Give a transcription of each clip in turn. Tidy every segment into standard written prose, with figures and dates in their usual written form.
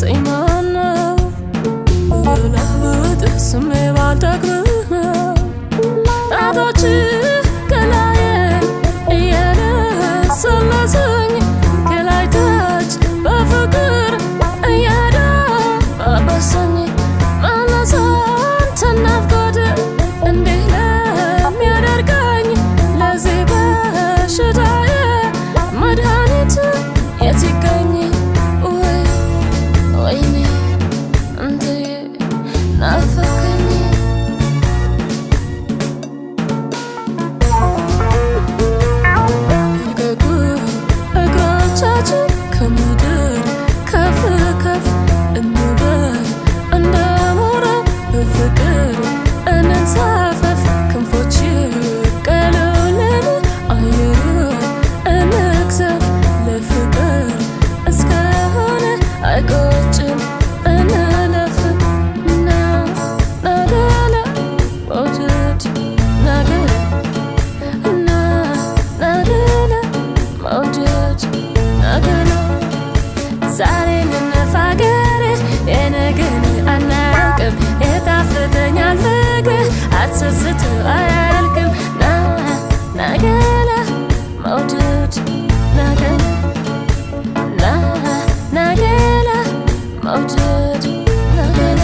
سيمانا ولا بتسمي بعدكنا أعطتي كلاين إيانا سلسني كلايتاج بفكر إيانا بابسني مالسان تنافقد اندي لم يدركني لزي بشتاي مدهانيت يتيكني ويني انتي نافقني ከምድር ከፍ ከፍ እንበል እንደሞራ በፍቅር እንንሳፈፍ ክንፎች ቀለልን አየር እንግዘፍ ለፍቅር እስከሆነ አይቆጭም እንለፍ ነገለ መውደድ ነገለ ነገለ መውደድ ዛሬን እንፋገር የነገን አናውቅም የጣፍጠኛል ፍቅር አትሰስት አያልቅም ነገለ መውደድ ነገለ ነገለ መውደድ ነገለ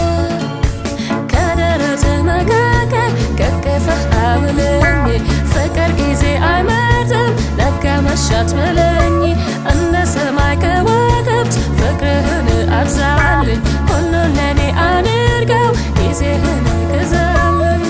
ከደረት መካከል ከቅፈህ አብለኝ ፍቅር ጊዜ አይመርጥም ነጋ መሻት በለኝ እንደ ሰማይ ከዋክብት ፍቅርህን አብዛልኝ ሁሉን ለኔ አድርገው ጊዜህን ግዛልኝ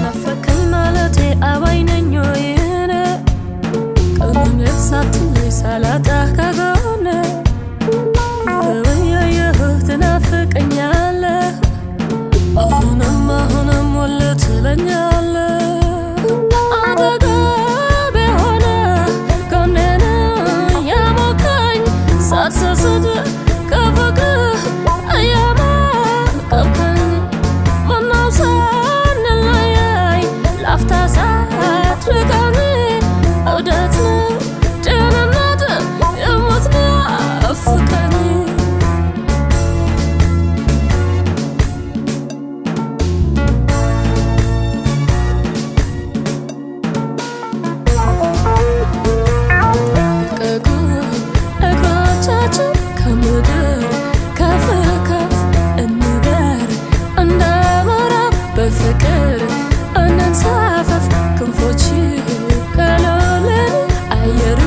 ናፈቀኝ ማለቴ አባይነኞ ይነ ቀኑን ሳትለይ ሳላጣህ ከጎነ በያየሁህ ትናፍቀኛለህ አሁንም ሁሌ ትለኛለህ አጠገቤ ሆነህ ጎኔን ያሞቀኝ ሳትሰስት ከፍቅርህ እያማቀብከኝ ምነው ሳንለያይ ላፍታ ሳትርቀኝ እውነት ነው ጤንነት የምትናፍቀኝ እግሮቻችን ከምድር ከፍ ከፍ እንበል እንደሞራ በፍቅር እንንሳፈፍ ክንፎች ቀለልን አየሩ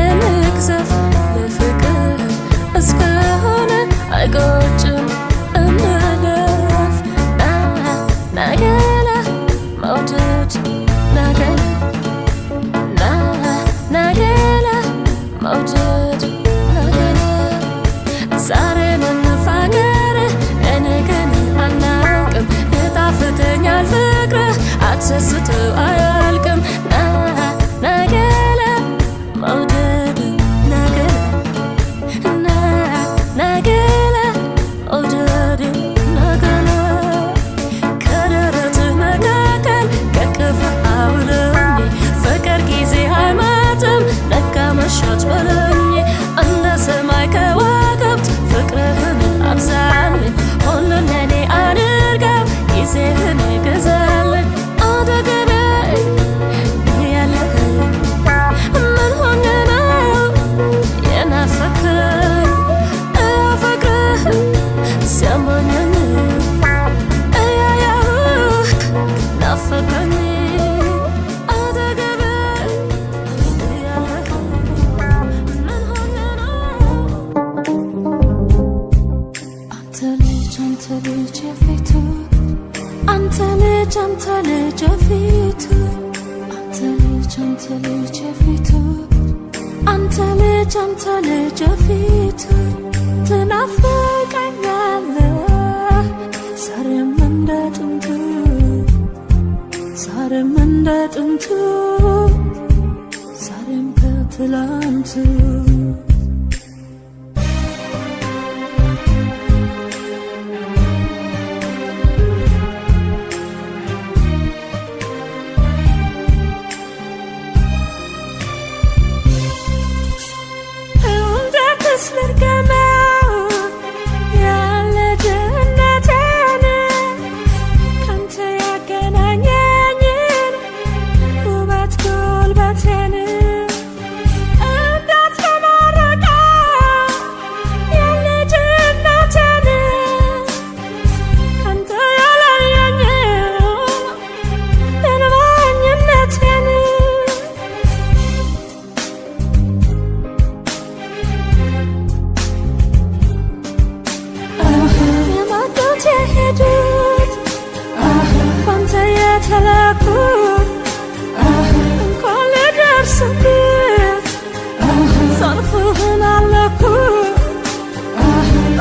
እንግዘፍ ለፍቅር እስከሆነ አይቆጭም እንለፍ ነገለ መውደድ ነገለ ነገለ መውደድ ነገለ ዛሬን እንፋገር የነገን አናውቅም የጣፍጠኛል ፍቅርህ አትሰስት አያልቅም ነገለ መውደድ ነገለ ነገለ መውደድ ነገለ ከደረት መካከል ከቅፍህ አውለኝ ፍቅር ጊዜ አይመርጥም ነጋ መሻት በለኝ እንደ ሰማይ ከዋክብት ፍቅርህን አብዛልኝ ሁሉን ለኔ አድርገው ጊዜህን ግዛልኝ አጠገቤ ያለህ ምን ሆኜ ነው የናፈከኝ ፍቅርህ ሲያመኘኝ እያየሁህ ናፈቀኝ አጠገቤ ያለህ ምን ሆኜ ነው አንተ ልጅ የፊቱ አንተ ልጅ የፊቱ አንተ ልጅ የፊቱ አንተ ልጅ የፊቱ ትናፍቀኛለህ ዛሬም እንደ ጥንቱ ዛሬም እንደ ጥንቱ ዛሬም ከትላንቱ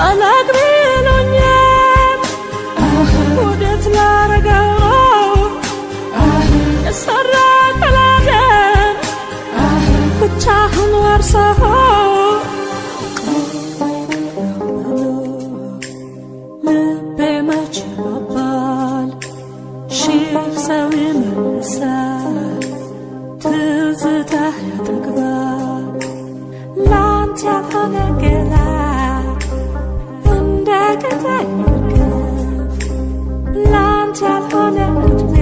አላግቢ ይሉኛል ወዴት ላረገው የሰራ ቀላደን ብቻህን ወርሰኸው ልቤ መች ይባባል ሺህ ሰው ይመልሳል ትዝታህ ያጠግባል ላንተ ያልሆነ ገላ እንደ ቅጠል ይርገፍ ላንተ ያልሆነ እድሜ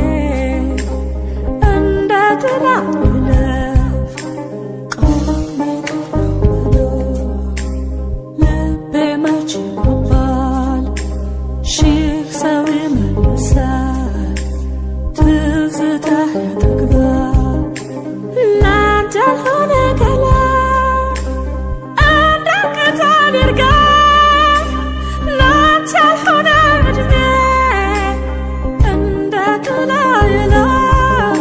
እንደ ጥላ ይለፍ ቆሜ ቀረሁ ብሎ ልቤ መች ይባባል ሺህ ሰው ይመልሳል ትዝታህ ያጠግባል ላንተ ያልሆነ ገላ እንደ ቅጠል ይርገፍ ላንተ ያልሆነ እድሜ እንደ ጥላ ይለፍ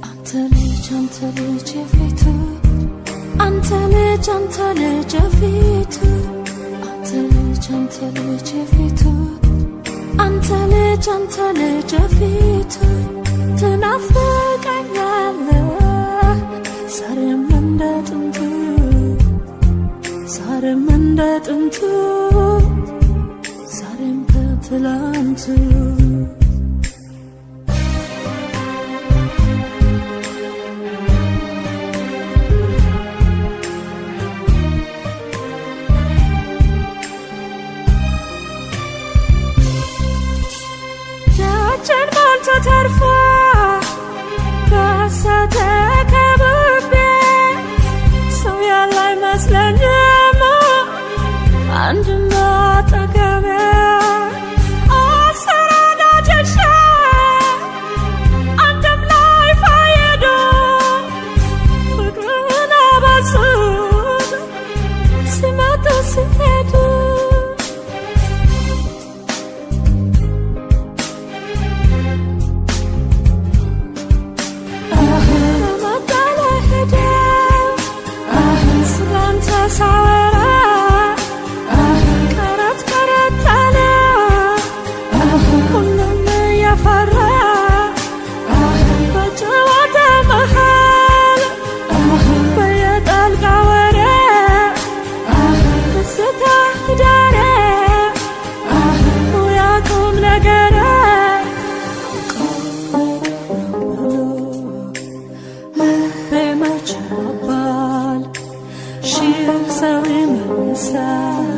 አንተ ልጅ የፊቱ አንተ ልጅ የፊቱ አንተ ልጅ የፊቱ አንተ ልጅ የፊቱ ትናፍቀኛለህ ዛሬም እንደ ጥንቱ ዛሬም እንደ ጥንቱ ዛሬም ከትላንቱ ችን ሞልቶ ተርፎ በሳተ ከብቤ ሰው ያለ አይመስለኝም አንድም አጠገቤ አሰራዳጀሻ አንድም ላይ ፋየዶ ፍቅርን አበዙት ሲመጡ ሲሄዱ ሳወራ ቀረት ቀረት አለ ሁሉም ያፈራ በጨዋታ መሃል በየጣልቃ ወሬ ደስታ ዳሬ ያቁም ነገረ ልቤ መች ይባባል ሺህ ሰው ይመልሳል